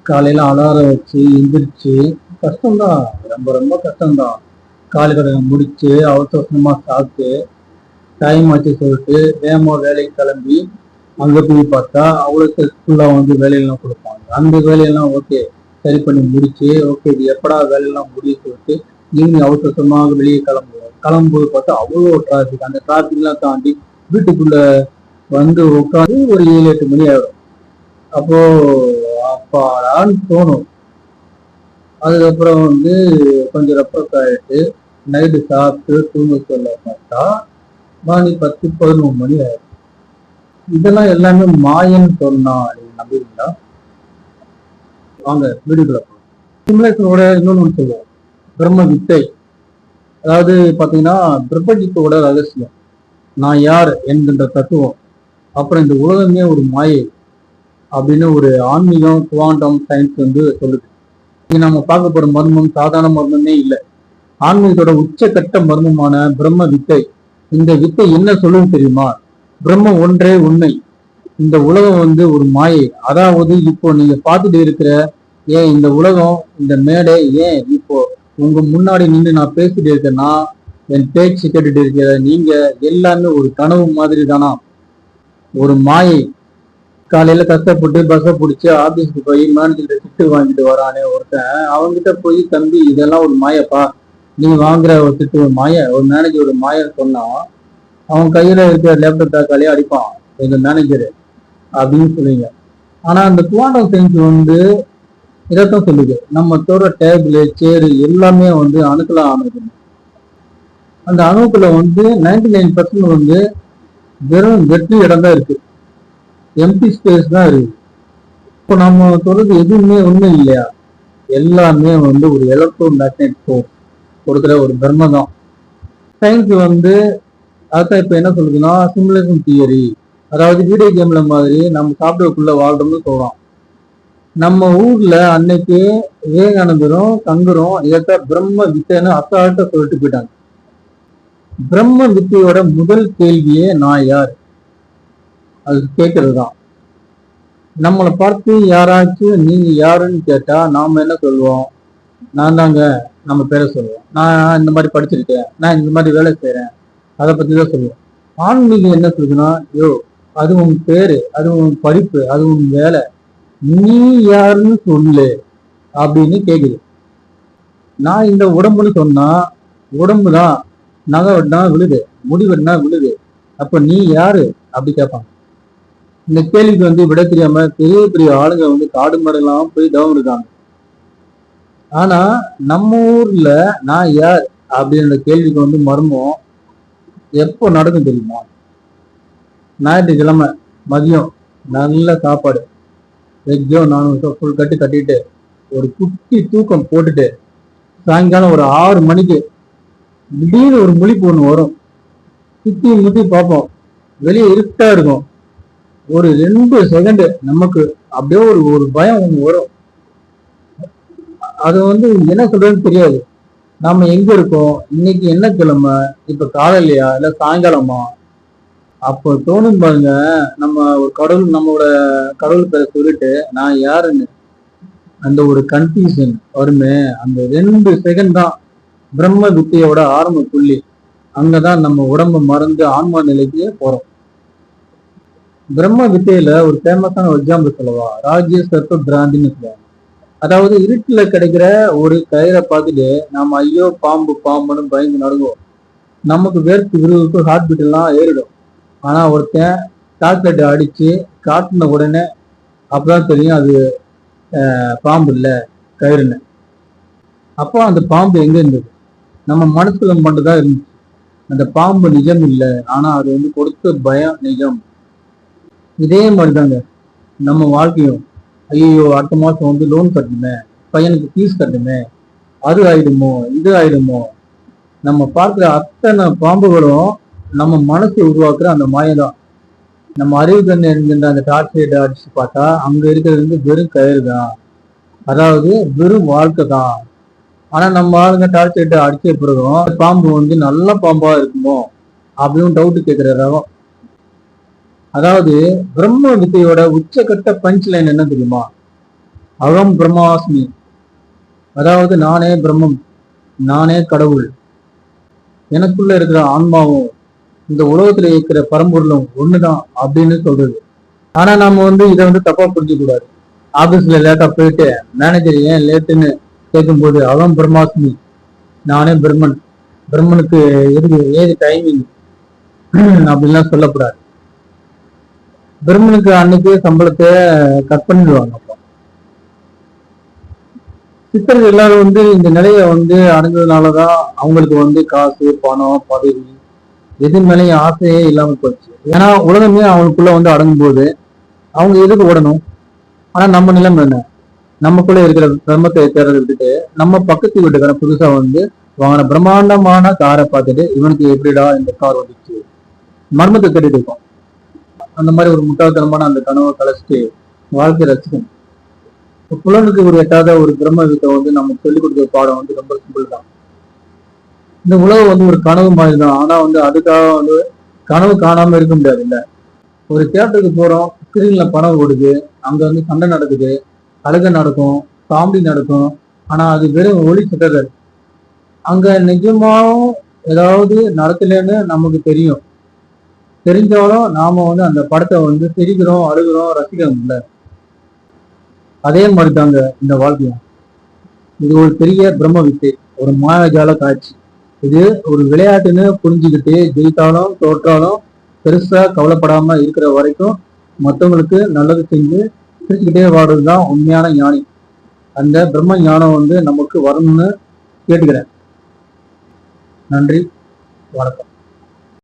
காலையில அலாரம் வச்சு எந்திரிச்சு கஷ்டம்தான். ரொம்ப ரொம்ப கஷ்டம்தான். காலை கடனை முடிச்சு அவசர அவசரமா சாப்பிட்டு டைம் ஆச்சு சொல்லிட்டு வேகமா வேலைக்கு கிளம்பி அங்க போய் பார்த்தா அவ்வளோ ஸ்ட்ரெஸ்ஃபுல்லா வந்து வேலையெல்லாம் கொடுப்பாங்க. அந்த வேலையெல்லாம் ஓகே சரி பண்ணி முடிச்சு ஓகே இது எப்படா வேலையெல்லாம் முடிய சொல்லிட்டு ஈவினிங் அவசர அவசரமாக வெளியே கிளம்புவோம். கிளம்பும்போது பார்த்தா அவ்வளோ டிராஃபிக். அந்த டிராஃபிக்லாம் தாண்டி வீட்டுக்குள்ள வந்து உட்காந்து ஒரு 7-8 மணி ஆயிடும். அப்போ அப்பாடான்னு தோணும். அதுக்கப்புறம் வந்து கொஞ்சம் ரெஃப்ரெஷ் ஆயிட்டு நைட்டு சாப்பிட்டு தூங்க சொல்ல பார்த்தா மணி 10-11 மணி ஆயிடும். இதெல்லாம் எல்லாமே மாயன்னு சொன்னா நீங்க நம்புவீங்களா? வாங்க வீடியோக்குள்ள போகலாம். சிமுலேஷனோட இன்னொன்னு சொல்லுவோம், பிரம்ம வித்தை. அதாவது பாத்தீங்கன்னா பிரபஞ்சத்தோட ரகசியம், நான் யார் என்கின்ற தத்துவம், அப்புறம் இந்த உலகமே ஒரு மாயை அப்படின்னு ஒரு ஆன்மீகம் குவாண்டம் சயின்ஸ் வந்து சொல்லுது. இது நம்ம பார்க்க போற மர்மம் சாதாரண மர்மமே இல்லை. ஆன்மீகத்தோட உச்சக்கட்ட மர்மமான பிரம்ம வித்தை. இந்த வித்தை என்ன சொல்லுன்னு தெரியுமா? பிரம்மம் ஒன்றே உண்மை, இந்த உலகம் வந்து ஒரு மாயை. அதாவது இப்போ நீங்க பார்த்துட்டு இருக்கிற இந்த உலகம், இந்த மேடை, இப்போ உங்க முன்னாடி நின்று நான் பேசிட்டு இருக்கேன்னா, என் பேச்சு கேட்டுட்டு இருக்கிற நீங்க எல்லாமே ஒரு கனவு மாதிரி தானா, ஒரு மாயை. காலையில கஷ்டப்பட்டு பஸ்ஸை பிடிச்சி ஆபீஸ்க்கு போய் மேனேஜர்கிட்ட திட்டு வாங்கிட்டு வரானே ஒருத்தன், அவங்ககிட்ட போய் தம்பி இதெல்லாம் ஒரு மாயப்பா, நீ வாங்குற ஒரு திட்டு ஒரு மாய, ஒரு மேனேஜர் ஒரு மாயன்னு சொன்னா அவன் கையில இருக்கிற லேப்டாப் தாக்காலே அடிப்பான் எங்க மேனேஜரு அப்படின்னு சொல்லுவீங்க. ஆனா அந்த குவாண்டம் சயின்ஸ் வந்து இதைத்தான் சொல்லுது, நம்ம தோற டேபிள் சேரு எல்லாமே வந்து அணுக்களா ஆனது. அந்த அணுக்களை வந்து 99% வந்து வெறும் வெற்றி இடம் தான் இருக்கு, எம்டி ஸ்பேஸ் தான் இருக்கு. இப்போ நம்ம சொல்றது எதுவுமே உண்மை இல்லையா? எல்லாமே வந்து ஒரு எலக்ட்ரோ மேக்னெட் ஃபோர்ஸ் கொடுக்குற ஒரு பிரம்ம தான். சயின்ஸ் வந்து அதான் இப்ப என்ன சொல்லுதுன்னா சிமுலேஷன் தியரி. அதாவது வீடியோ கேம்ல மாதிரி நம்ம சாப்பிடக்குள்ள வாழ்றோம்னு சொல்றோம். நம்ம ஊர்ல அன்னைக்கு விவேகானந்தரும் சங்கரும் இதைத்தான் பிரம்ம வித்தைன்னு அசால்ட்டா சொல்லிட்டு போயிட்டாங்க. பிரம்ம வித்தையோட முதல் கேள்வியே நான் யார், அது கேட்கறது தான். நம்மளை பார்த்து யாராச்சும் நீங்க யாருன்னு கேட்டா நாம என்ன சொல்லுவோம்? நான் தாங்க, நம்ம பேரை சொல்லுவோம். நான் இந்த மாதிரி படிச்சிருக்கேன், நான் இந்த மாதிரி வேலை செய்யறேன், அதை பத்தி தான் சொல்லுவோம். ஆன்மீகம் என்ன சொல்லுதுன்னா, அது உன் பேரு, அது உன் படிப்பு, அது உன் வேலை, நீ யாருன்னு சொல்லு அப்படின்னு கேக்குது. நான் இந்த உடம்புன்னு சொன்னா உடம்பு தான், நகை வெட்டினா விழுது, முடி வெட்டினா விழுது, அப்ப நீ யாரு அப்படி கேட்பாங்க. இந்த கேள்விக்கு வந்து விட தெரியாம பெரிய பெரிய ஆளுங்க வந்து காடு மாடெல்லாம் போய் தவம் இருக்காங்க. ஆனா நம்ம ஊர்ல நான் யார் அப்படின்ற கேள்விக்கு வந்து மர்மம் எப்போ நடக்கும் தெரியுமா? ஞாயிற்றுக்கிழமை மதியம் நல்ல சாப்பாடு, வெஜ்ஜோ நானும் ஃபுல் கட்டிட்டு ஒரு குட்டி தூக்கம் போட்டுட்டு சாயங்காலம் ஒரு 6 மணிக்கு திடீர்னு ஒரு முழிப்பு ஒண்ணு வரும். சுத்தி முத்தி பார்ப்போம், வெளியே இருட்டா இருக்கும். ஒரு 2 செகண்ட் நமக்கு அப்படியே ஒரு பயம் ஒண்ணு வரும். அது வந்து என்ன சொல்றதுன்னு தெரியாது. நாம எங்க இருக்கோம், இன்னைக்கு என்ன கிழமை, இப்ப காலையிலையா இல்ல சாயங்காலமா? அப்போ தோணும் பாருங்க, நம்ம ஒரு கடவுள், நம்மளோட கடவுள் பேரை சொல்லிட்டு நான் யாருன்னு அந்த ஒரு கன்ஃபியூஷன் வருமே, அந்த 2 செகண்ட் தான் பிரம்ம வித்தையோட ஆரம்ப புள்ளி. அங்கதான் நம்ம உடம்பு மறந்து ஆன்மா நிலைக்கு போறோம். பிரம்ம வித்தையில ஒரு ஃபேமஸான ஒரு எக்ஸாம்பிள் சொல்லவா? ராஜ்ய சர்ப்ப பிராந்தின்னு சொல்லுவாங்க. அதாவது இருட்டுல கிடைக்கிற ஒரு கயிறை பார்த்துட்டு நாம ஐயோ பாம்பு பாம்புன்னு பயந்து நடுங்குவோம். நமக்கு வேர்த்து விறுவிறுப்பு, ஹார்ட் பீட் எல்லாம் ஏறிடும். ஆனா ஒருத்தன் சாக்லேட் அடிச்சு காட்டின உடனே அப்பதான் தெரியும் அது பாம்பு இல்ல கயிறுன்னு. அப்போ அந்த பாம்பு எங்க இருந்தது? நம்ம மனசுல மட்டும்தான் இருந்துச்சு. அந்த பாம்பு நிஜம் இல்லை, ஆனா அது வந்து கொடுத்த பயம் நிஜம். இதே மாதிரிதாங்க நம்ம வாழ்க்கையும். ஐயோ அடுத்த மாசம் வந்து லோன் கட்டணுமே, பையனுக்கு ஃபீஸ் கட்டணுமே, அது ஆயிடுமோ இது ஆயிடுமோ. நம்ம பார்க்குற அத்தனை பாம்புகளும் நம்ம மனசை உருவாக்குற அந்த மாயதான். நம்ம அறிவு கண்ணு என்கின்ற அந்த டார்ச் லைட் அடிச்சு பார்த்தா அங்க இருக்கிறது வந்து வெறும் கயிறு தான், அதாவது வெறும் வாழ்க்கை தான். ஆனா நம்ம ஆளுங்க டார்ச் லைட் அடிச்ச பிறகும் பாம்பு வந்து நல்ல பாம்பா இருக்குமோ அப்படின்னு டவுட் கேட்கிற ரகம். அதாவது பிரம்ம வித்தையோட உச்சக்கட்ட பஞ்ச் லைன் என்ன தெரியுமா? அகம் பிரம்மாஸ்மி, அதாவது நானே பிரம்மம், நானே கடவுள். எனக்குள்ள இருக்கிற ஆன்மாவும் இந்த உலகத்துல இருக்கிற பரம்பொருளும் ஒண்ணுதான் அப்படின்னு சொல்றது. ஆனா நாம இதை தப்பா புரிஞ்சுக்க கூடாது. ஆபீஸ்ல லேட்டா போயிட்டு மேனேஜர் ஏன் லேட்டுன்னு கேட்கும்போது அகம் பிரம்மாஸ்மி, நானே பிரம்மன், பிரம்மனுக்கு ஏது டைமிங் அப்படின்லாம் சொல்லக்கூடாது. பிரம்மனுக்கு அன்னைக்கு சம்பளத்தை கட் பண்ணிடுவாங்க. அப்போ சித்தர்கள் எல்லாரும் இந்த நிலையை அடைஞ்சதுனாலதான் அவங்களுக்கு காசு, பணம், பதவி எது மேலேயும் ஆசையே இல்லாம போச்சு. ஏன்னா உலகமே அவங்களுக்குள்ள அடங்கும் போது அவங்க எதுக்கு ஓடணும்? ஆனா நம்ம நிலைமை என்ன? நமக்குள்ள இருக்கிற பிரம்மத்தை தேர்தல் விட்டுட்டு நம்ம பக்கத்து வீட்டுக்காரன் புதுசா வாங்கின பிரம்மாண்டமான காரை பார்த்துட்டு இவனுக்கு எப்படிடா இந்த கார் வந்துச்சு மர்மத்தை தேடிட்டு இருக்கோம். அந்த மாதிரி ஒரு முட்டாள்தனமான அந்த கனவை கலைச்சிட்டு வாழ்க்கை ரசிக்கணும். புலனுக்கு ஒரு எட்டாத ஒரு பிரம்ம வித்தை நம்ம சொல்லிக் கொடுக்குற பாடம் ரொம்ப சிம்பிள் தான். இந்த உலகம் ஒரு கனவு மாதிரி தான். ஆனா அதுக்காக கனவு காணாம இருக்க முடியாது. இல்ல, ஒரு தியேட்டருக்கு போறோம், ஸ்கிரீன்ல படம் ஓடுது, அங்க சண்டை நடக்குது, அழுகை நடக்கும், காமெடி நடக்கும். ஆனா அது வெறும் ஒளி சிட்டர்கள். அங்க நிஜமாவும் ஏதாவது நடக்கலன்னு நமக்கு தெரியும். தெரிஞ்சாலும் நாம அந்த படத்தை சிரிக்கிறோம், அழுகிறோம், ரசிக்கிறோம். இல்ல, அதே மாதிரி தாங்க இந்த வாழ்க்கையும். இது ஒரு பெரிய பிரம்ம வித்தை, ஒரு மாயாஜால காட்சி. இது ஒரு விளையாட்டுன்னு புரிஞ்சுக்கிட்டு ஜெயித்தாலும் தோற்றாலும் பெருசா கவலைப்படாம இருக்கிற வரைக்கும் மற்றவங்களுக்கு நல்லது செஞ்சு சிரிச்சுக்கிட்டே வாடுறதுதான் உண்மையான ஞானி. அந்த பிரம்ம ஞானம் நமக்கு வரணும்னு கேட்டுக்கிறேன். நன்றி, வணக்கம்.